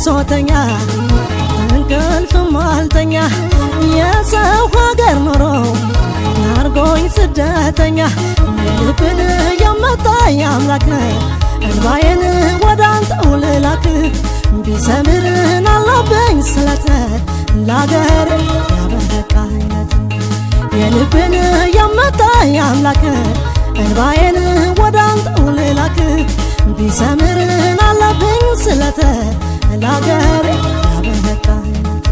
ብሶተኛ እንቅልፍም አልተኛ የሰው ሀገር ኖሮ አርጎኝ ስደተኛ ልብን የመታኝ አምላክ እንባዬን ወዳንተው ልላክ ቢሰምርን አለብኝ ስለት ለአገር ያበቃ አይነት የልብን የመታኝ አምላክ እንባዬን ወዳንተው ልላክ ቢሰምርን አለብኝ ስለት ለአገር ያበቃ አይነት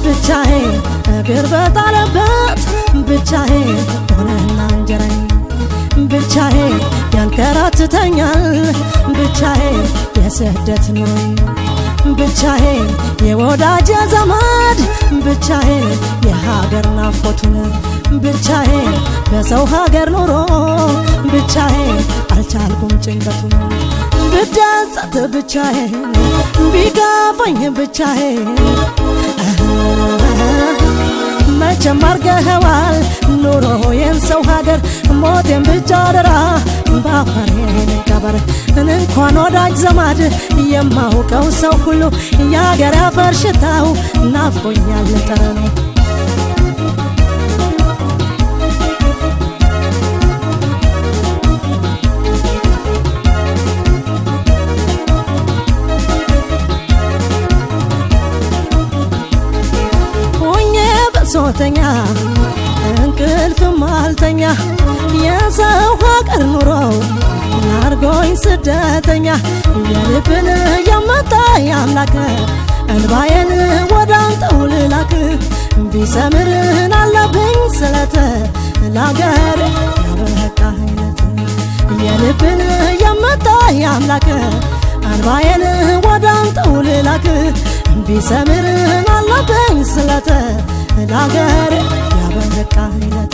ብቻዬን እግር በጣለበት ብቻዬን ሆነና እንጀራዬ ብቻዬን ያንከራትተኛል ብቻዬን የስደት ኑሮዬ ብቻዬን የወዳጅ ዘመድ ብቻዬን የሀገር ናፍቆቱን ብቻዬን በሰው ሀገር ኑሮ ብቻዬን አልቻልኩም ጭንቀቱን ብደሰት ብቻዬን ቢከፋኝ ብቻዬን መቼም አርገኸዋል ኑሮዬን ሰው ሀገር ሞቴን ብቻ አደራ ባፈሬ ልቀበር እንኳን ወዳጅ ዘመድ የማውቀው ሰው ሁሉ የአገር አፈር ሽታው ናፍቆኛል ጠረኑ ብሶተኛ እንቅልፍም አልተኛ የሰው ሀገር ኑሮ አርጎኝ ስደተኛ የልብን የመታኝ አምላክ እንባዬን ወዳንተው ልላክ ቢሰምርን አለብኝ ስለት ለአገር ያበቃ አይነት የልብን የመታኝ አምላክ እንባዬን ወዳንተው ልላክ ቢሰምርን አለብኝ ስለት ለአገር ያበቃ አይነት